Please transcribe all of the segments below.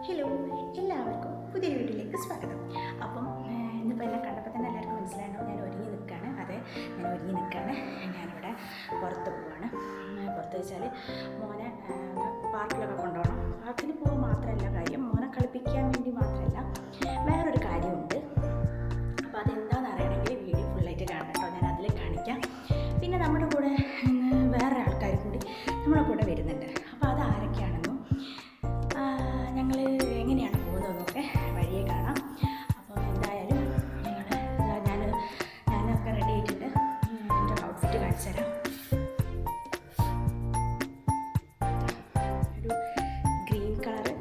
Hello, എല്ലാവർക്കും പുതിയൊരു വീട്ടിലേക്ക് സ്വാഗതം. അപ്പം ഇന്നിപ്പോൾ എല്ലാം കണ്ടപ്പോൾ തന്നെ എല്ലാവർക്കും മനസ്സിലായിട്ടുണ്ടാവും ഞാൻ ഒരുങ്ങി നിൽക്കുകയാണ്. അതെ, ഞാൻ ഒരുങ്ങി നിൽക്കുകയാണ്. ഞാനിവിടെ പുറത്ത് പോവുകയാണ്. പുറത്ത് വെച്ചാൽ മോനെ പാർക്കിലൊക്കെ കൊണ്ടുപോകണം. പാർക്കിന് പോകാൻ മാത്രമല്ല കാര്യം, മോനെ കളിപ്പിക്കാൻ വേണ്ടി മാത്രമല്ല, വേറൊരു കാര്യമുണ്ട്. അപ്പോൾ അതെന്താണെന്ന് അറിയണമെങ്കിൽ വീഡിയോ ഫുള്ളായിട്ട് കാണണം കേട്ടോ. ഞാൻ അതിൽ കാണിക്കാം. പിന്നെ നമ്മുടെ കൂടെ വേറെ ആൾക്കാർ കൂടി നമ്മുടെ കൂടെ വരുന്നുണ്ട്. അപ്പോൾ അത് ആരൊക്കെയാണെന്നും ഞങ്ങൾ എങ്ങനെയാണ് പോകുന്നതെന്നൊക്കെ വഴിയെ കാണാം. അപ്പോൾ എന്തായാലും ഞാനൊക്കെ റെഡി ആയിട്ടുണ്ട്. എൻ്റെ ഔട്ട്ഫിറ്റ് കാണിച്ചു തരാം. ഒരു ഗ്രീൻ കളറ്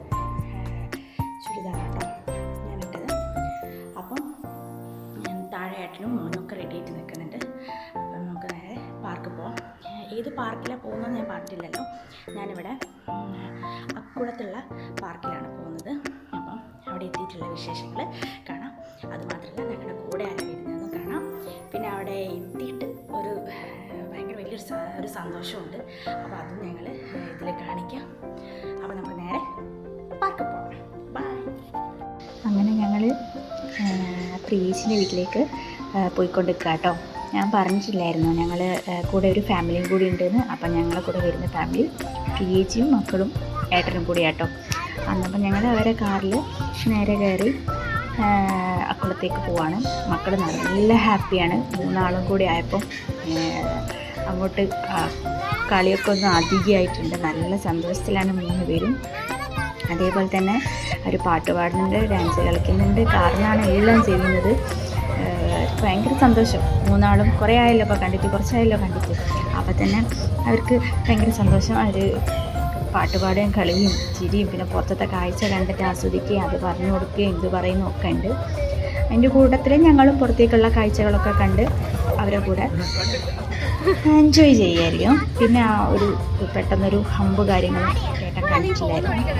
ചുരിദാറാട്ടോ ഞാനിട്ടത്. അപ്പം താഴെ ഏട്ടനും മോനും ഒക്കെ റെഡി ആയിട്ട് നിൽക്കുന്നുണ്ട്. അപ്പം നമുക്ക് നേരെ പാർക്ക് പോകാം. ഏത് പാർക്കിലാണ് പോകുന്നതെന്ന് ഞാൻ പറഞ്ഞിട്ടില്ലല്ലോ. ഞാനിവിടെ അക്കുളത്തുള്ള പാർക്കിലാണ് പോകുന്നത്. അപ്പം അവിടെ എത്തിയിട്ടുള്ള വിശേഷങ്ങൾ കാണാം. അതുമാത്രമല്ല ഞങ്ങളുടെ കൂടെ ആരാ വരുന്നതെന്നും കാണാം. പിന്നെ അവിടെ എത്തിയിട്ട് ഭയങ്കര വലിയൊരു സന്തോഷമുണ്ട്. അപ്പോൾ അതും ഞങ്ങൾ ഇതിൽ കാണിക്കാം. അപ്പോൾ നമുക്ക് നേരെ പാർക്കിൽ പോകാം. ബൈ. അങ്ങനെ ഞങ്ങൾ പ്രിയേച്ചിൻ്റെ വീട്ടിലേക്ക് പോയിക്കൊണ്ടിരിക്കുക കേട്ടോ. ഞാൻ പറഞ്ഞിട്ടില്ലായിരുന്നു ഞങ്ങൾ കൂടെ ഒരു ഫാമിലിയും കൂടി ഉണ്ടെന്ന്. അപ്പം ഞങ്ങളെ കൂടെ വരുന്ന ഫാമിലി പ്രിയേച്ചിയും മക്കളും ഏട്ടനും കൂടി കേട്ടോ. അന്നപ്പം ഞങ്ങൾ അവരെ കാറിൽ നേരെ കയറി അക്കുളത്തേക്ക് പോവാണ്. മക്കൾ നല്ല ഹാപ്പിയാണ്. 3 ആളും കൂടി ആയപ്പം അങ്ങോട്ട് കളിയൊക്കെ ഒന്ന് അധികമായിട്ടുണ്ട്. നല്ല സന്തോഷത്തിലാണ് 3 പേരും. അതേപോലെ തന്നെ ഒരു പാട്ട് പാടുന്നുണ്ട്, ഡാൻസ് കളിക്കുന്നുണ്ട്, കാറിനാണ് എല്ലാം ചെയ്യുന്നത്. ഭയങ്കര സന്തോഷം. 3 ആളും കുറേ ആയല്ലോ ഇപ്പോൾ കണ്ടിട്ട്, കുറച്ചായല്ലോ കണ്ടിട്ട്. അപ്പോൾ തന്നെ അവർക്ക് ഭയങ്കര സന്തോഷം. അവർ പാട്ട് പാടുകയും കളിയും ചിരിയും പിന്നെ പുറത്തത്തെ കാഴ്ച കണ്ടിട്ട് ആസ്വദിക്കുകയും അത് പറഞ്ഞു കൊടുക്കുകയും ഇത് പറയുന്നതും ഒക്കെ ഉണ്ട്. അതിൻ്റെ കൂട്ടത്തിൽ ഞങ്ങളും പുറത്തേക്കുള്ള കാഴ്ചകളൊക്കെ കണ്ട് അവരെ കൂടെ എൻജോയ് ചെയ്യുമായിരിക്കും. പിന്നെ ഒരു പെട്ടെന്നൊരു ഹമ്പ് കാര്യങ്ങളും കേട്ടാൻ കണ്ടിട്ടില്ലായിരുന്നു.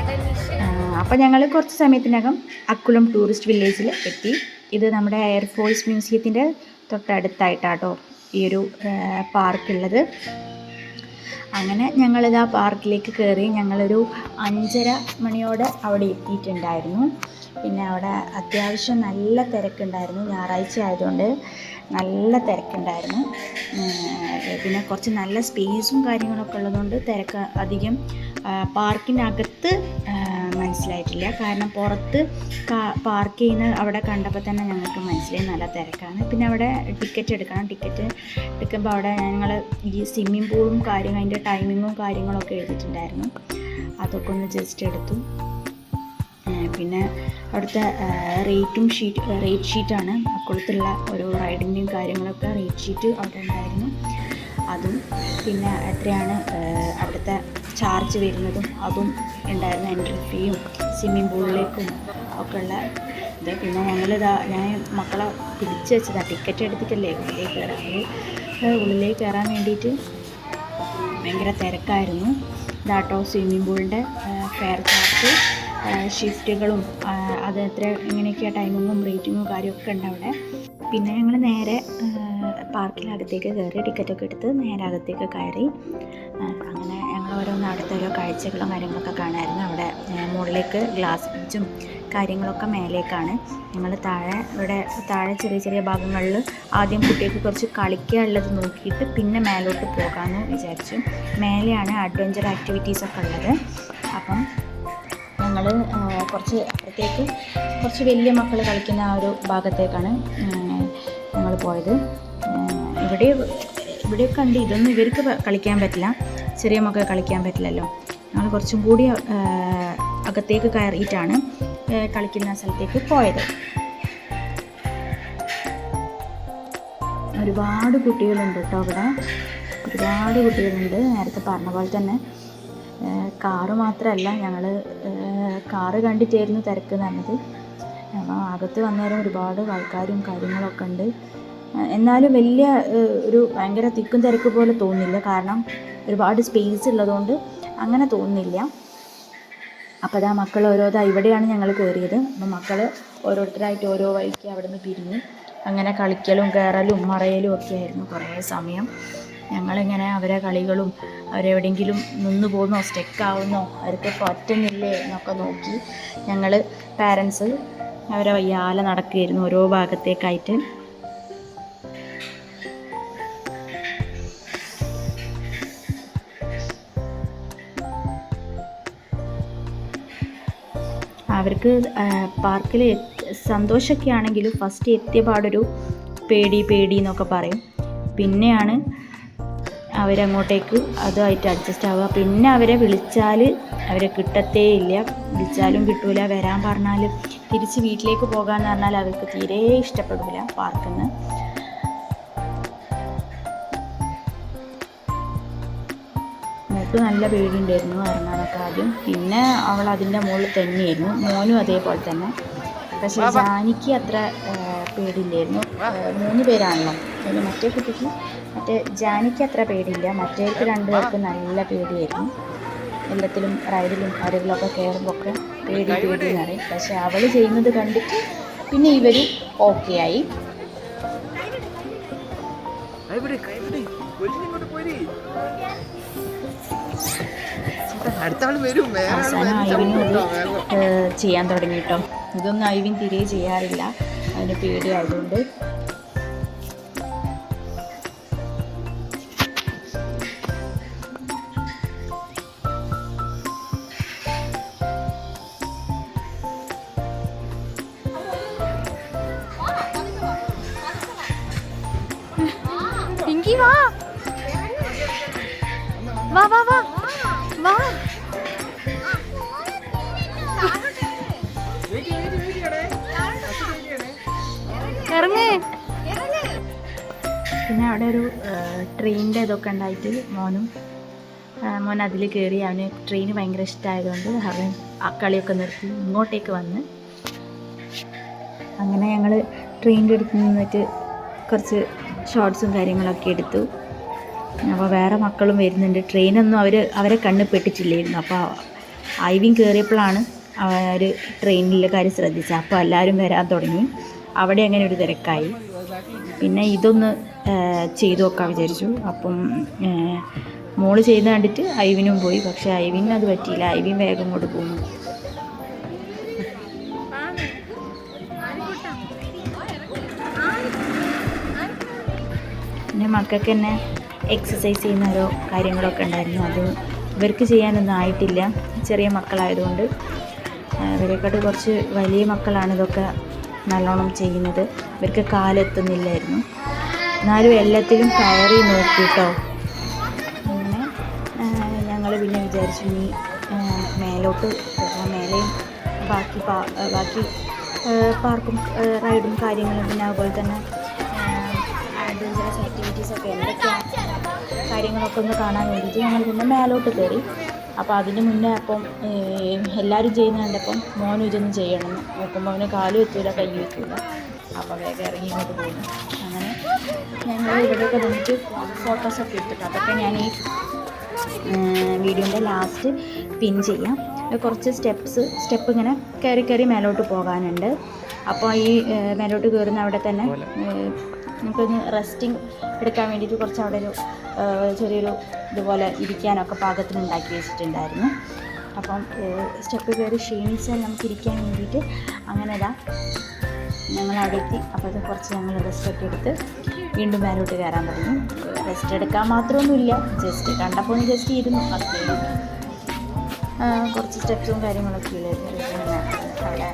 അപ്പോൾ ഞങ്ങൾ കുറച്ച് സമയത്തിനകം അക്കുളം ടൂറിസ്റ്റ് വില്ലേജിൽ എത്തി. ഇത് നമ്മുടെ എയർഫോഴ്സ് മ്യൂസിയത്തിൻ്റെ തൊട്ടടുത്തായിട്ടാട്ടോ ഈ ഒരു പാർക്കുള്ളത്. അങ്ങനെ ഞങ്ങളിത് ആ പാർക്കിലേക്ക് കയറി. ഞങ്ങളൊരു 5:30 മണിയോടെ അവിടെ എത്തിയിട്ടുണ്ടായിരുന്നു. പിന്നെ അവിടെ അത്യാവശ്യം നല്ല തിരക്കുണ്ടായിരുന്നു. ഞായറാഴ്ച ആയതുകൊണ്ട് നല്ല തിരക്കുണ്ടായിരുന്നു. പിന്നെ കുറച്ച് നല്ല സ്പേസും കാര്യങ്ങളൊക്കെ ഉള്ളതുകൊണ്ട് തിരക്ക് അധികം പാർക്കിനകത്ത് മനസ്സിലായിട്ടില്ല. കാരണം പുറത്ത് പാർക്ക് ചെയ്യുന്ന അവിടെ കണ്ടപ്പോൾ തന്നെ ഞങ്ങൾക്ക് മനസ്സിലായി നല്ല തിരക്കാണ്. പിന്നെ അവിടെ ടിക്കറ്റ് എടുക്കണം. ടിക്കറ്റ് എടുക്കുമ്പോൾ അവിടെ ഞങ്ങൾ ഈ സ്വിമ്മിംഗ് പൂളും അതിൻ്റെ ടൈമിങ്ങും കാര്യങ്ങളൊക്കെ എഴുതിയിട്ടുണ്ടായിരുന്നു. അതൊക്കെ ഒന്ന് ജസ്റ്റ് എടുത്തു. പിന്നെ അവിടുത്തെ റേറ്റ് ഷീറ്റാണ് അക്കുളത്തുള്ള ഓരോ റൈഡിൻ്റെയും കാര്യങ്ങളൊക്കെ റേറ്റ് ഷീറ്റ് അവിടെ ഉണ്ടായിരുന്നു. അതും പിന്നെ എത്രയാണ് അവിടുത്തെ ചാർജ് വരുന്നതും അതും ഉണ്ടായിരുന്നു. എൻട്രി ഫീയും സ്വിമ്മിംഗ് പൂളിലേക്കും ഒക്കെ ഉള്ള ഇത്. പിന്നെ ഞാൻ മക്കളെ പിടിച്ച് വെച്ചതാണ്. ടിക്കറ്റ് എടുത്തിട്ടല്ലേ ഉള്ളിലേക്ക് കയറാൻ വേണ്ടിയിട്ട് ഭയങ്കര തിരക്കായിരുന്നു. ഇതാട്ടോ സ്വിമ്മിംഗ് പൂളിൻ്റെ ഫെയർ ചാർജ്, ഷിഫ്റ്റുകളും അത് എങ്ങനെയൊക്കെയാണ് ടൈമിങ്ങും റേറ്റിങ്ങും കാര്യമൊക്കെ ഉണ്ട് അവിടെ. പിന്നെ ഞങ്ങൾ നേരെ പാർക്കിനകത്തേക്ക് കയറി ടിക്കറ്റൊക്കെ എടുത്ത് നേരെ അകത്തേക്ക് കയറി. അങ്ങനെ ഞങ്ങൾ അവിടുത്തെ ഓരോ കാഴ്ചകളും കാര്യങ്ങളൊക്കെ കാണാമായിരുന്നു. അവിടെ മുകളിലേക്ക് ഗ്ലാസ് ബ്രിഡ്ജും കാര്യങ്ങളൊക്കെ മേലേക്കാണ്. ഞങ്ങൾ താഴെ ചെറിയ ചെറിയ ഭാഗങ്ങളിൽ ആദ്യം കുട്ടികൾക്ക് കുറച്ച് കളിക്കാനുള്ളത് നോക്കിയിട്ട് പിന്നെ മേലോട്ട് പോകാമെന്ന് വിചാരിച്ചു. മേലെയാണ് അഡ്വഞ്ചർ ആക്ടിവിറ്റീസൊക്കെ ഉള്ളത്. അപ്പം ഞങ്ങൾ കുറച്ച് അപ്പുറത്തേക്ക് കുറച്ച് വലിയ മക്കൾ കളിക്കുന്ന ആ ഒരു ഭാഗത്തേക്കാണ് ഞങ്ങൾ പോയത്. ഇവിടെയൊക്കെ ഉണ്ട്. ഇതൊന്നും ഇവർക്ക് കളിക്കാൻ പറ്റില്ല, ചെറിയ മക്കൾ കളിക്കാൻ പറ്റില്ലല്ലോ. ഞങ്ങൾ കുറച്ചും കൂടി അകത്തേക്ക് കയറിയിട്ടാണ് കളിക്കുന്ന സ്ഥലത്തേക്ക് പോയത്. ഒരുപാട് കുട്ടികളുണ്ട് കേട്ടോ അവിടെ. ഒരുപാട് കുട്ടികളുണ്ട്. നേരത്തെ പറഞ്ഞ പോലെ തന്നെ കാറ് മാത്രമല്ല, ഞങ്ങൾ കാറ് കണ്ടിട്ടായിരുന്നു തിരക്ക് നടന്നത്. അപ്പോൾ അകത്ത് വന്നേരം ഒരുപാട് ആൾക്കാരും കാര്യങ്ങളൊക്കെ ഉണ്ട്. എന്നാലും വലിയ ഭയങ്കര തിക്കും തിരക്ക് പോലെ തോന്നില്ല. കാരണം ഒരുപാട് സ്പേസ് ഉള്ളതുകൊണ്ട് അങ്ങനെ തോന്നുന്നില്ല. അപ്പോൾ അതാ മക്കൾ ഇവിടെയാണ് ഞങ്ങൾ കയറിയത്. അപ്പോൾ മക്കൾ ഓരോരുത്തരായിട്ട് ഓരോ വഴിക്ക് അവിടെ നിന്ന് പിരിഞ്ഞ് അങ്ങനെ കളിക്കലും കയറലും മറയലും ഒക്കെ ആയിരുന്നു കുറേ സമയം. ഞങ്ങളിങ്ങനെ അവരെ കളികളും അവരെവിടെയെങ്കിലും നിന്ന് പോകുന്നോ സ്റ്റെക്കാവുന്നോ അവർക്ക് പറ്റുന്നില്ലേ എന്നൊക്കെ നോക്കി ഞങ്ങൾ പാരൻസ് അവരെ വയ്യാലെ നടക്കുകയായിരുന്നു ഓരോ ഭാഗത്തേക്കായിട്ട്. അവർക്ക് പാർക്കിൽ സന്തോഷമൊക്കെ ആണെങ്കിലും ഫസ്റ്റ് എത്തിയ പാടൊരു പേടി എന്നൊക്കെ പറയും. പിന്നെയാണ് അവരങ്ങോട്ടേക്ക് അതുമായിട്ട് അഡ്ജസ്റ്റ് ആവുക. പിന്നെ അവരെ വിളിച്ചാൽ അവരെ കിട്ടത്തേ ഇല്ല, വിളിച്ചാലും കിട്ടൂല. വരാൻ പറഞ്ഞാൽ തിരിച്ച് വീട്ടിലേക്ക് പോകാമെന്ന് പറഞ്ഞാൽ അവർക്ക് തീരെ ഇഷ്ടപ്പെടില്ല പാർക്കിൽ നിന്ന്. മോൾക്ക് നല്ല പേടിയുണ്ടായിരുന്നു ഇറങ്ങാനൊക്കെ ആദ്യം. പിന്നെ അവൾ അതിൻ്റെ മുകളിൽ തന്നെയായിരുന്നു, മോനും അതേപോലെ തന്നെ. പക്ഷേ ജാനിക്ക് അത്ര പേടിയില്ലായിരുന്നു. 3 പേരാണല്ലോ, അതിൽ മറ്റേ കുട്ടിക്ക് ജാനിക്ക് അത്ര പേടിയില്ല. മറ്റേക്ക് 2 പേർക്ക് നല്ല പേടിയായിരുന്നു. എല്ലാത്തിലും റൈഡിലും കാര്യങ്ങളിലൊക്കെ കയറുമ്പോഴൊക്കെ പേടി എന്ന് പറയും. പക്ഷെ അവൾ ചെയ്യുന്നത് കണ്ടിട്ട് പിന്നെ ഇവർ ഓക്കെ ആയി. അവസാനം ഐവിനും അത് ചെയ്യാൻ തുടങ്ങി കേട്ടോ. ഇതൊന്നും ഐവിൻ തിരെ ചെയ്യാറില്ല, അതിന് പേടിയായതുകൊണ്ട്. പിങ്കി വാ വാ വാ വാ വാ. ഇറങ്ങ്. പിന്നെ അവിടെ ഒരു ട്രെയിനിൻ്റെ ഇതൊക്കെ ഉണ്ടായിട്ട് മോൻ അതിൽ കയറി. അവന് ട്രെയിൻ ഭയങ്കര ഇഷ്ടമായതുകൊണ്ട് അവൻ ആ കളിയൊക്കെ നിർത്തി ഇങ്ങോട്ടേക്ക് വന്ന്. അങ്ങനെ ഞങ്ങൾ ട്രെയിനിൻ്റെ അടുത്ത് നിന്നിട്ട് കുറച്ച് ഷോർട്സും കാര്യങ്ങളൊക്കെ എടുത്തു. അപ്പോൾ വേറെ മക്കളും വരുന്നുണ്ട്. ട്രെയിനൊന്നും അവരെ കണ്ണ് പെട്ടിട്ടില്ലായിരുന്നു. അപ്പോൾ ഐവിൻ കയറിയപ്പോഴാണ് അവർ ട്രെയിനിലെ കാര്യം ശ്രദ്ധിച്ചത്. അപ്പോൾ എല്ലാവരും വരാൻ തുടങ്ങി. അവിടെ അങ്ങനെ ഒരു തിരക്കായി. പിന്നെ ഇതൊന്ന് ചെയ്തു നോക്കാൻ വിചാരിച്ചു. അപ്പം മോള് ചെയ്യുന്നത് കണ്ടിട്ട് ഐവിനും പോയി. പക്ഷേ ഐവിന് അത് പറ്റിയില്ല. ഐവിൻ വേഗം കൊണ്ട് പോകുന്നു. പിന്നെ മക്കൾക്ക് തന്നെ എക്സസൈസ് ചെയ്യുന്ന ഓരോ കാര്യങ്ങളൊക്കെ ഉണ്ടായിരുന്നു. അത് ഇവർക്ക് ചെയ്യാനൊന്നും ആയിട്ടില്ല, ചെറിയ മക്കളായതുകൊണ്ട്. ഇവരെക്കാട്ട് കുറച്ച് വലിയ മക്കളാണ് ഇതൊക്കെ നല്ലോണം ചെയ്യുന്നത്. ഇവർക്ക് കാലെത്തുന്നില്ലായിരുന്നു. എന്നാലും എല്ലാത്തിലും കയറി നോക്കി കേട്ടോ. അങ്ങനെ ഞങ്ങൾ പിന്നെ വിചാരിച്ചു ഇനി മേലോട്ട് മേലെയും ബാക്കി പാർക്കും റൈഡും കാര്യങ്ങളും പിന്നെ അതുപോലെ തന്നെ അഡ്വഞ്ചറസ് ആക്ടിവിറ്റീസൊക്കെ എന്തൊക്കെയാണ് കാര്യങ്ങളൊക്കെ ഒന്ന് കാണാൻ വേണ്ടിയിട്ട് ഞങ്ങൾ പിന്നെ മേലോട്ട് കയറി. അപ്പോൾ അതിന് മുന്നേ അപ്പം എല്ലാവരും ചെയ്യുന്ന കണ്ടപ്പം മോനും ഇതൊന്നും ചെയ്യണമെന്ന് നോക്കുമ്പോൾ അവന് കാലും എത്തൂല കയ്യും എത്തൂല. അപ്പോൾ വേഗം ഇറങ്ങി ഇങ്ങോട്ട് പോകുന്നു. അങ്ങനെ ഞങ്ങൾ ഇവിടെയൊക്കെ വന്നിട്ട് ഫോട്ടോസൊക്കെ എടുത്തിട്ട് അതൊക്കെ ഞാൻ ഈ വീഡിയോൻ്റെ ലാസ്റ്റ് പിൻ ചെയ്യാം. കുറച്ച് സ്റ്റെപ്പ് ഇങ്ങനെ കയറി മേലോട്ട് പോകാനുണ്ട്. അപ്പോൾ ഈ മേലോട്ട് കയറുന്ന അവിടെ തന്നെ നമുക്കൊന്ന് റെസ്റ്റിംഗ് എടുക്കാൻ വേണ്ടിയിട്ട് കുറച്ച് അവിടെ ഒരു ചെറിയൊരു ഇതുപോലെ ഇരിക്കാനൊക്കെ പാകത്തിന് ഉണ്ടാക്കി വെച്ചിട്ടുണ്ടായിരുന്നു. അപ്പം സ്റ്റെപ്പ് കയറി ക്ഷീണിച്ചാൽ നമുക്ക് ഇരിക്കാൻ വേണ്ടിയിട്ട് അങ്ങനെ ഞങ്ങൾ അവിടെ എത്തി. അപ്പോൾ അത് കുറച്ച് ഞങ്ങൾ റെസ്റ്റൊക്കെ എടുത്ത് വീണ്ടും മേലോട്ട് കയറാൻ തുടങ്ങി. റെസ്റ്റ് എടുക്കാൻ മാത്രമൊന്നുമില്ല, ജസ്റ്റ് കണ്ടപ്പോൾ ജസ്റ്റ് ഇരുന്നു. അത്രയും കുറച്ച് സ്റ്റെപ്സും കാര്യങ്ങളൊക്കെ ഇല്ലായിരുന്നു. അവിടെ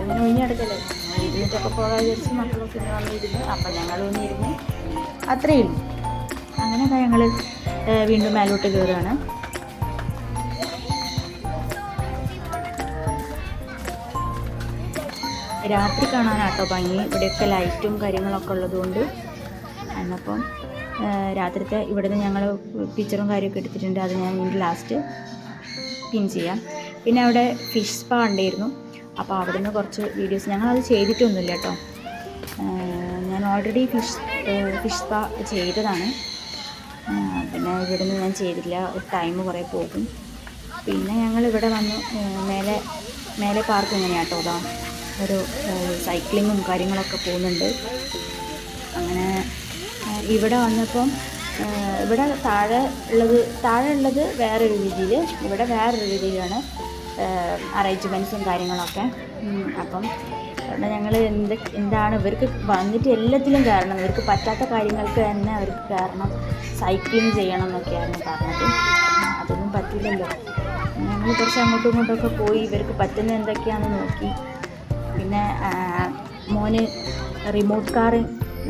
ഇങ്ങനെ ഒഴിഞ്ഞെടുക്കല്ലേ, ഇരുന്നിട്ടൊക്കെ പോകാൻ വിചാരിച്ച് മക്കളൊക്കെ ഇന്ന് വന്നിരുന്നു. അപ്പം ഞങ്ങളൊന്നും ഇരുന്ന് അത്രയേ ഉള്ളൂ. അങ്ങനെ ഞങ്ങൾ വീണ്ടും മേലോട്ട് കയറുകയാണ്. രാത്രി കാണാനാട്ടോ ഭംഗി, ഇവിടെയൊക്കെ ലൈറ്റും കാര്യങ്ങളൊക്കെ ഉള്ളതുകൊണ്ട്. എന്നപ്പം രാത്രിത്തെ ഇവിടുന്ന് ഞങ്ങൾ പിക്ചറും കാര്യമൊക്കെ എടുത്തിട്ടുണ്ട്. അത് ഞാൻ ഇതിൻ്റെ ലാസ്റ്റ് പിൻ ചെയ്യാം. പിന്നെ അവിടെ ഫിഷ് സ്പാ ഉണ്ടായിരുന്നു. അപ്പോൾ അവിടെ നിന്ന് കുറച്ച് വീഡിയോസ് ഞങ്ങളത് ചെയ്തിട്ടൊന്നുമില്ല കേട്ടോ. ഞാൻ ഓൾറെഡി ഫിഷ് സ്പാ ചെയ്തതാണ്. പിന്നെ ഇവിടുന്ന് ഞാൻ ചെയ്തില്ല, ടൈം കുറേ പോകും. പിന്നെ ഞങ്ങൾ ഇവിടെ വന്നു മേലെ പാർക്ക് എങ്ങനെയാണ് കേട്ടോ. അതാ ഒരു സൈക്ലിങ്ങും കാര്യങ്ങളൊക്കെ പോകുന്നുണ്ട്. അങ്ങനെ ഇവിടെ വന്നപ്പം ഇവിടെ താഴെ ഉള്ളത് വേറൊരു രീതിയിൽ, ഇവിടെ വേറൊരു രീതിയിലാണ് അറേഞ്ച്മെൻറ്റ്സും കാര്യങ്ങളൊക്കെ. അപ്പം അവിടെ ഞങ്ങൾ എന്താണ് ഇവർക്ക് വന്നിട്ട് എല്ലാത്തിലും കയറണം, ഇവർക്ക് പറ്റാത്ത കാര്യങ്ങൾക്ക് തന്നെ അവർക്ക് കയറണം, സൈക്ലിങ് ചെയ്യണം എന്നൊക്കെയായിരുന്നു പറഞ്ഞത്. അതൊന്നും പറ്റില്ലല്ലോ. ഞങ്ങൾ കുറച്ച് അങ്ങോട്ടും ഇങ്ങോട്ടൊക്കെ പോയി ഇവർക്ക് പറ്റുന്ന എന്തൊക്കെയാണെന്ന് നോക്കി. പിന്നെ മോന് റിമോട്ട് കാർ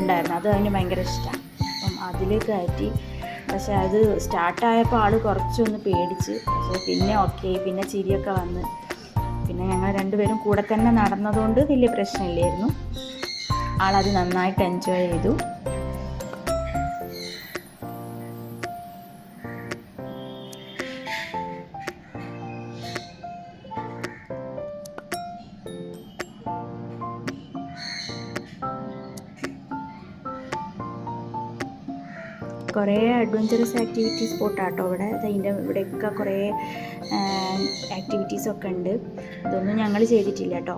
ഉണ്ടായിരുന്നു, അത് അവന് ഭയങ്കര ഇഷ്ടമാണ്. അപ്പം അതിൽ കയറ്റി. പക്ഷെ അത് സ്റ്റാർട്ടായപ്പോൾ ആൾ കുറച്ചൊന്ന് പേടിച്ച്. പക്ഷേ പിന്നെ ഓക്കെ, പിന്നെ ചിരിയൊക്കെ വന്ന്. പിന്നെ ഞങ്ങൾ രണ്ടുപേരും കൂടെ തന്നെ നടന്നതുകൊണ്ട് വലിയ പ്രശ്നമില്ലായിരുന്നു. ആളത് നന്നായിട്ട് എൻജോയ് ചെയ്തു. കുറേ അഡ്വഞ്ചറസ് ആക്ടിവിറ്റി സ്പോട്ടാട്ടോ ഇവിടെ. അതിൻ്റെ ഇവിടെയൊക്കെ കുറേ ആക്ടിവിറ്റീസൊക്കെ ഉണ്ട്. ഇതൊന്നും ഞങ്ങൾ ചെയ്തിട്ടില്ല കേട്ടോ.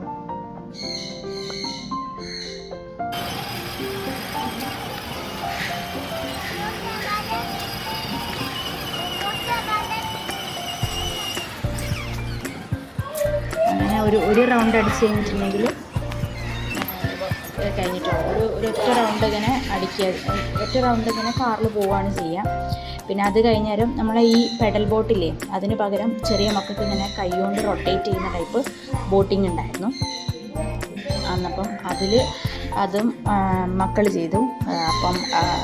അങ്ങനെ ഒരു റൗണ്ട് അടിച്ച് കഴിഞ്ഞിട്ടുണ്ടെങ്കിൽ കഴിഞ്ഞിട്ടുള്ളൂ. ഒരൊറ്റ റൗണ്ട് ഇങ്ങനെ ഒറ്റ റൗണ്ട് ഇങ്ങനെ കാറിൽ പോവുകയാണ് ചെയ്യുക. പിന്നെ അത് കഴിഞ്ഞേരം നമ്മളെ ഈ പെഡൽ ബോട്ടില്ലേ, അതിന് പകരം ചെറിയ മക്കൾക്ക് ഇങ്ങനെ കൈകൊണ്ട് റൊട്ടേറ്റ് ചെയ്യുന്ന ടൈപ്പ് ബോട്ടിങ് ഉണ്ടായിരുന്നു അന്നപ്പം. അതും മക്കൾ ചെയ്തു. അപ്പം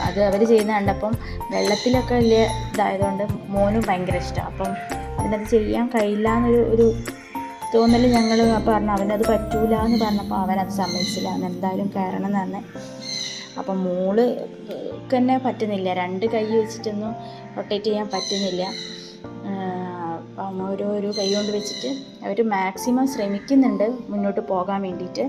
അത് അവർ ചെയ്യുന്ന കണ്ടപ്പം വെള്ളത്തിലൊക്കെ വലിയ ഇതായതുകൊണ്ട് മോനും ഭയങ്കര ഇഷ്ടമാണ്. അപ്പം അതിനത് ചെയ്യാൻ കഴിയില്ല എന്നൊരു തോന്നൽ ഞങ്ങൾ പറഞ്ഞു. അവനത് പറ്റൂല എന്ന് പറഞ്ഞപ്പോൾ അവനത് സമ്മതിച്ചില്ല, അവൻ എന്തായാലും കയറണം എന്ന് പറഞ്ഞ്. അപ്പം മോൾക്ക് തന്നെ പറ്റുന്നില്ല, 2 കൈ വെച്ചിട്ടൊന്നും റൊട്ടേറ്റ് ചെയ്യാൻ പറ്റുന്നില്ല. അപ്പം ഒരു കൈ കൊണ്ട് വെച്ചിട്ട് അവർ മാക്സിമം ശ്രമിക്കുന്നുണ്ട് മുന്നോട്ട് പോകാൻ വേണ്ടിയിട്ട്.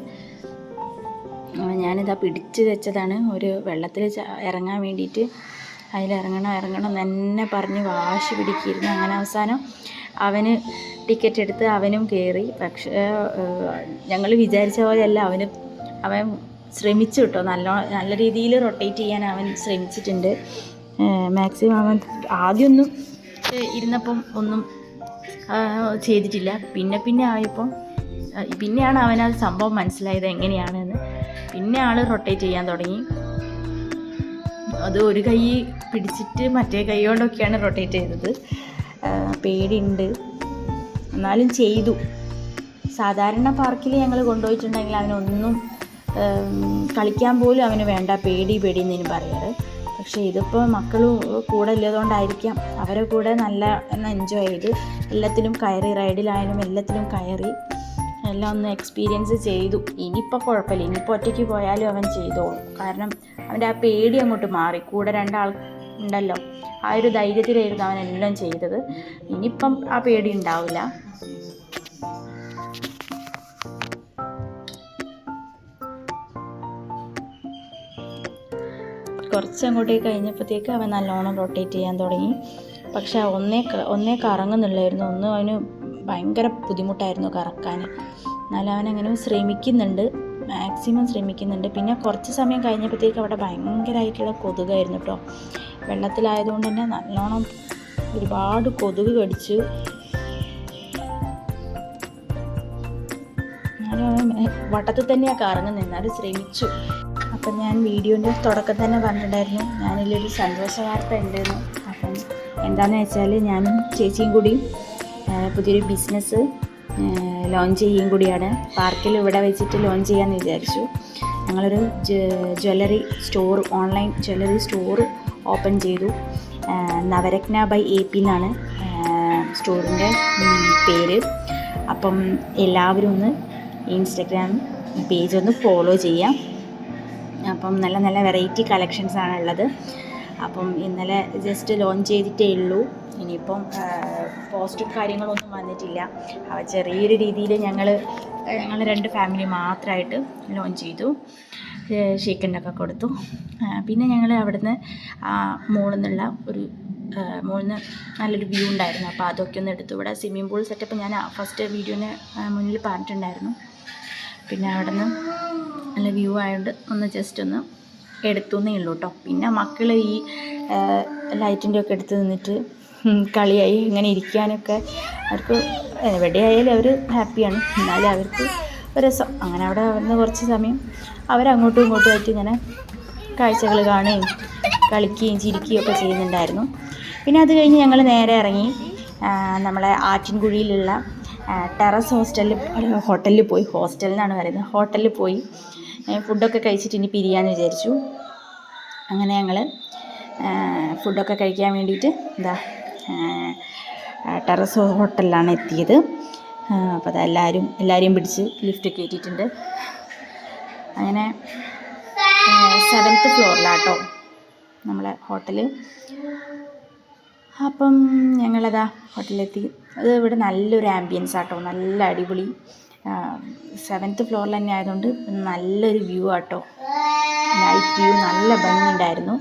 ഞാനിതാ പിടിച്ച് വെച്ചതാണ് ഒരു വെള്ളത്തിൽ ഇറങ്ങാൻ വേണ്ടിയിട്ട്. അതിലിറങ്ങണം തന്നെ പറഞ്ഞ് വാശി പിടിക്കിയിരുന്നു. അങ്ങനെ അവസാനം അവന് ടിക്കറ്റ് എടുത്ത് അവനും കയറി. പക്ഷേ ഞങ്ങൾ വിചാരിച്ച പോലെയല്ല, അവൻ ശ്രമിച്ചു കേട്ടോ. നല്ല രീതിയിൽ റൊട്ടേറ്റ് ചെയ്യാൻ അവൻ ശ്രമിച്ചിട്ടുണ്ട്. മാക്സിമം അവൻ ആദ്യമൊന്നും ഇരുന്നപ്പം ഒന്നും ചെയ്തിട്ടില്ല. പിന്നെ ആയപ്പം പിന്നെയാണ് അവനത് സംഭവം മനസ്സിലായത് എങ്ങനെയാണെന്ന്. പിന്നെ ആൾ റൊട്ടേറ്റ് ചെയ്യാൻ തുടങ്ങി. അത് ഒരു കൈ പിടിച്ചിട്ട് മറ്റേ കൈ കൊണ്ടൊക്കെയാണ് റൊട്ടേറ്റ് ചെയ്തത്. പേടിയുണ്ട്, എന്നാലും ചെയ്തു. സാധാരണ പാർക്കിൽ ഞങ്ങൾ കൊണ്ടുപോയിട്ടുണ്ടെങ്കിൽ അവനൊന്നും കളിക്കാൻ പോലും അവന് വേണ്ട, പേടി എന്നതിന് പറയാറ്. പക്ഷേ ഇതിപ്പോൾ മക്കൾ കൂടെ ഇല്ലതുകൊണ്ടായിരിക്കാം അവരെ കൂടെ നല്ല എൻജോയ് ചെയ്ത് എല്ലാത്തിലും കയറി, റൈഡിലായാലും എല്ലാത്തിലും കയറി എല്ലാം ഒന്ന് എക്സ്പീരിയൻസ് ചെയ്തു. ഇനിയിപ്പോൾ കുഴപ്പമില്ല, ഇനിയിപ്പോൾ ഒറ്റയ്ക്ക് പോയാലും അവൻ ചെയ്തോളും. കാരണം അവൻ്റെ ആ പേടി അങ്ങോട്ട് മാറി. കൂടെ 2 ആൾ ഉണ്ടല്ലോ, ആ ഒരു ധൈര്യത്തിലായിരുന്നു അവനെല്ലാം ചെയ്തത്. ഇനിയിപ്പം ആ പേടി ഉണ്ടാവില്ല. കുറച്ചങ്ങോട്ടേക്ക് കഴിഞ്ഞപ്പോഴത്തേക്ക് അവൻ നല്ലോണം റൊട്ടേറ്റ് ചെയ്യാൻ തുടങ്ങി. പക്ഷെ ഒന്നേ കറങ്ങുന്നുള്ളായിരുന്നു. ഒന്നും അവന് ഭയങ്കര ബുദ്ധിമുട്ടായിരുന്നു കറക്കാൻ. എന്നാലും അവനങ്ങനെ മാക്സിമം ശ്രമിക്കുന്നുണ്ട്. പിന്നെ കുറച്ച് സമയം കഴിഞ്ഞപ്പോഴത്തേക്ക് അവിടെ ഭയങ്കരമായിട്ടുള്ള കൊതുകായിരുന്നു കേട്ടോ. വെള്ളത്തിലായതുകൊണ്ട് തന്നെ നല്ലോണം ഒരുപാട് കൊതുക് കടിച്ചു. എന്നാലും വട്ടത്തിൽ തന്നെയാണ് കറങ്ങുന്നത്, എന്നാലും ശ്രമിച്ചു. അപ്പം ഞാൻ വീഡിയോൻ്റെ തുടക്കം തന്നെ പറഞ്ഞിട്ടുണ്ടായിരുന്നു ഞാനിതിലൊരു സന്തോഷ വാർത്ത ഉണ്ടെന്ന്. അപ്പം എന്താണെന്ന് വെച്ചാൽ ഞാനും ചേച്ചിയും കൂടി പുതിയൊരു ബിസിനസ് ലോഞ്ച് ചെയ്യും കൂടിയാണ്. പാർക്കിൽ ഇവിടെ വെച്ചിട്ട് ലോഞ്ച് ചെയ്യാമെന്ന് വിചാരിച്ചു. ഞങ്ങളൊരു ഓൺലൈൻ ജ്വല്ലറി സ്റ്റോർ ഓപ്പൺ ചെയ്തു. നവരത്ന ബൈ AP എന്നാണ് സ്റ്റോറിൻ്റെ പേര്. അപ്പം എല്ലാവരും ഒന്ന് ഇൻസ്റ്റഗ്രാം പേജ് ഒന്ന് ഫോളോ ചെയ്യാം. അപ്പം നല്ല നല്ല വെറൈറ്റി കളക്ഷൻസാണ് ഉള്ളത്. അപ്പം ഇന്നലെ ജസ്റ്റ് ലോഞ്ച് ചെയ്തിട്ടേ ഉള്ളൂ. ഇനിയിപ്പം പോസ്റ്റും കാര്യങ്ങളൊന്നും വന്നിട്ടില്ല. ചെറിയൊരു രീതിയിൽ ഞങ്ങൾ 2 ഫാമിലി മാത്രമായിട്ട് ലോഞ്ച് ചെയ്തു. ഷേക്കൻഡൊക്കെ കൊടുത്തു. പിന്നെ ഞങ്ങൾ അവിടുന്ന് മുകളിൽ നിന്ന് നല്ലൊരു വ്യൂ ഉണ്ടായിരുന്നു. അപ്പോൾ അതൊക്കെ ഒന്ന് എടുത്തു. ഇവിടെ സ്വിമ്മിംഗ് പൂൾ സെറ്റപ്പ് ഞാൻ ഫസ്റ്റ് വീഡിയോന് മുന്നിൽ പറഞ്ഞിട്ടുണ്ടായിരുന്നു. പിന്നെ അവിടെ നിന്ന് നല്ല വ്യൂ ആയതുകൊണ്ട് ഒന്ന് ജസ്റ്റ് ഒന്ന് എടുത്തു എന്നേ ഉള്ളൂ കേട്ടോ. പിന്നെ മക്കൾ ഈ ലൈറ്റിൻ്റെ ഒക്കെ എടുത്ത് നിന്നിട്ട് കളിയായി ഇങ്ങനെ ഇരിക്കാനൊക്കെ അവർക്ക് എവിടെയായാലും അവർ ഹാപ്പിയാണ്. എന്നാലും അവർക്ക് ഒരു രസം. അങ്ങനെ അവിടെ വന്ന് കുറച്ച് സമയം അവരങ്ങോട്ടും ഇങ്ങോട്ടും ആയിട്ട് ഇങ്ങനെ കാഴ്ചകൾ കാണുകയും കളിക്കുകയും ചിരിക്കുകയും ഒക്കെ ചെയ്യുന്നുണ്ടായിരുന്നു. പിന്നെ അത് കഴിഞ്ഞ് ഞങ്ങൾ നേരെ ഇറങ്ങി നമ്മളെ ആറ്റിൻകുഴിയിലുള്ള ടെറസ് ഹോട്ടലിൽ പോയി. ഹോസ്റ്റൽ എന്നാണ് പറയുന്നത്. ഹോട്ടലിൽ പോയി ഫുഡൊക്കെ കഴിച്ചിട്ട് ഇനി പിരിയാമെന്ന് വിചാരിച്ചു. അങ്ങനെ ഞങ്ങൾ ഫുഡൊക്കെ കഴിക്കാൻ വേണ്ടിയിട്ട് ടെറസ് ഹോട്ടലിലാണ് എത്തിയത്. അപ്പോൾ അത് എല്ലാവരെയും പിടിച്ച് ലിഫ്റ്റ് കയറ്റിയിട്ടുണ്ട്. അങ്ങനെ 7th ഫ്ലോറിലാട്ടോ നമ്മളെ ഹോട്ടൽ. അപ്പം ഞങ്ങളതാ ഹോട്ടലിലെത്തി. അത് ഇവിടെ നല്ലൊരു ആംബിയൻസ് ആട്ടോ, നല്ല അടിപൊളി 7th ഫ്ലോറിൽ തന്നെ ആയതുകൊണ്ട് നല്ലൊരു വ്യൂ ആട്ടോ, നൈറ്റ് വ്യൂ. നല്ല ഭംഗിയുണ്ടായിരുന്നു,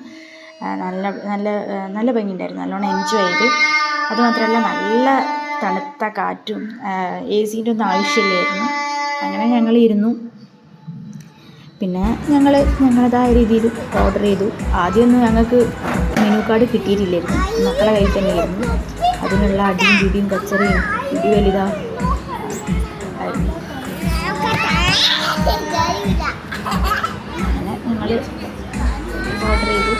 നല്ല ഭംഗിയുണ്ടായിരുന്നു. നല്ലോണം എൻജോയ് ചെയ്തു. അതുമാത്രമല്ല നല്ല തണുത്ത കാറ്റും AC-ൻ്റെ ഒന്നും ആവശ്യമില്ലായിരുന്നു. അങ്ങനെ ഞങ്ങൾ ഇരുന്നു. പിന്നെ ഞങ്ങളതായ രീതിയിൽ ഓർഡർ ചെയ്തു. ആദ്യമൊന്നും ഞങ്ങൾക്ക് മെനു കാർഡ് കിട്ടിയിട്ടില്ലായിരുന്നു, മക്കളെ കയ്യിൽ തന്നെയായിരുന്നു. അതിനുള്ള അടിയും പിടിയും കച്ചറയും പിടി വലുതാ ആയിരുന്നു. അങ്ങനെ ഞങ്ങൾ ഓർഡർ ചെയ്തു.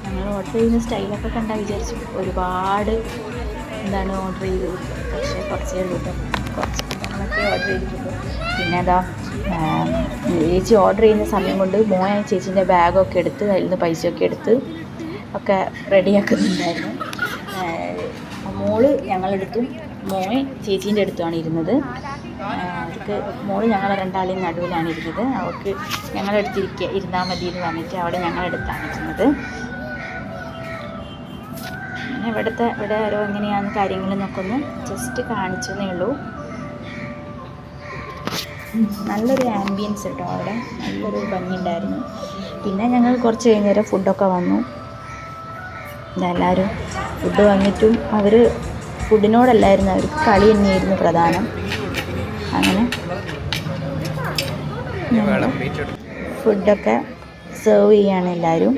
ഞങ്ങൾ ഓർഡർ ചെയ്യുന്ന സ്റ്റൈലൊക്കെ കണ്ടാൽ വിചാരിച്ചു ഒരുപാട് ഓർഡർ ചെയ്തത്. പക്ഷേ കുറച്ചേ ഉള്ളൂ കേട്ടോ, കുറച്ച് ഞങ്ങളൊക്കെ ഓർഡർ ചെയ്തിട്ടുള്ളൂ. പിന്നെ ചേച്ചി ഓർഡർ ചെയ്യുന്ന സമയം കൊണ്ട് മോൻ ചേച്ചീൻ്റെ ബാഗൊക്കെ എടുത്ത് അതിൽ നിന്ന് പൈസയൊക്കെ എടുത്ത് ഒക്കെ റെഡിയാക്കുന്നുണ്ടായിരുന്നു. മോള് ഞങ്ങളെടുത്തും മോൻ ചേച്ചീൻ്റെ അടുത്തുമാണ് ഇരുന്നത്. അവർക്ക് മോള് ഞങ്ങളെ രണ്ടാളെയും നടുവിലാണ് ഇരുന്നത്. അവർക്ക് ഞങ്ങളെടുത്തിരിക്കുക ഇരുന്നാൽ മതി എന്ന് പറഞ്ഞിട്ട് അവിടെ ഞങ്ങളെടുത്താണ് ഇരുന്നത്. അങ്ങനെ ഇവിടെ ഓരോ എങ്ങനെയാണ് കാര്യങ്ങളെന്നൊക്കെ ഒന്ന് ജസ്റ്റ് കാണിച്ചെന്നേ ഉള്ളൂ. നല്ലൊരു ആംബിയൻസ് കേട്ടോ അവിടെ, നല്ലൊരു ഭംഗിയുണ്ടായിരുന്നു. പിന്നെ ഞങ്ങൾ കുറച്ച് കഴിഞ്ഞേരം ഫുഡൊക്കെ വന്നു. എല്ലാവരും ഫുഡ് വന്നിട്ടും അവർ ഫുഡിനോടല്ലായിരുന്നു, അവർക്ക് കളി തന്നെയായിരുന്നു പ്രധാനം. അങ്ങനെ ഫുഡൊക്കെ സെർവ് ചെയ്യാണ് എല്ലാവരും.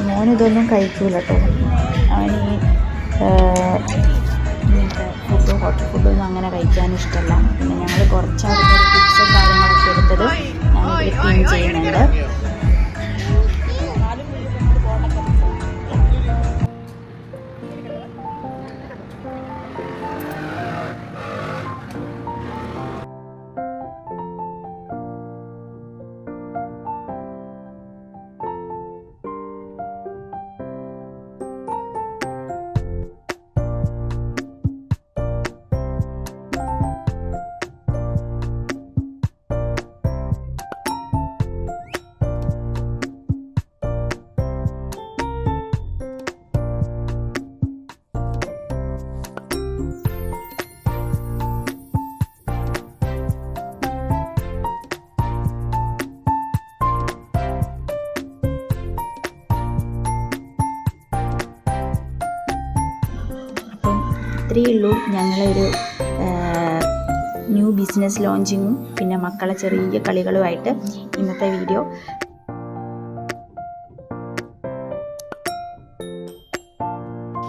മോനിതൊന്നും കഴിക്കൂല കേട്ടോ. അവന് ഇങ്ങനത്തെ ഹോട്ടൽ ഫുഡൊന്നും അങ്ങനെ കഴിക്കാൻ ഇഷ്ടമല്ല. പിന്നെ ഞങ്ങൾ കുറച്ച് ടിപ്സും കാര്യങ്ങളൊക്കെ എടുത്തത് ഞാനിതിൽ പിൻ ചെയ്യുന്നുണ്ട്. ഇത്രയേ ഉള്ളൂ ഞങ്ങളൊരു ന്യൂ ബിസിനസ് ലോഞ്ചിങ്ങും പിന്നെ മക്കളെ ചെറിയ കളികളുമായിട്ട് ഇന്നത്തെ വീഡിയോ.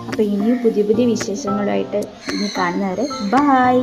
അപ്പോൾ ഇനിയും പുതിയ പുതിയ വിശേഷങ്ങളുമായിട്ട് ഇനി കാണുന്നവരെ ബൈ.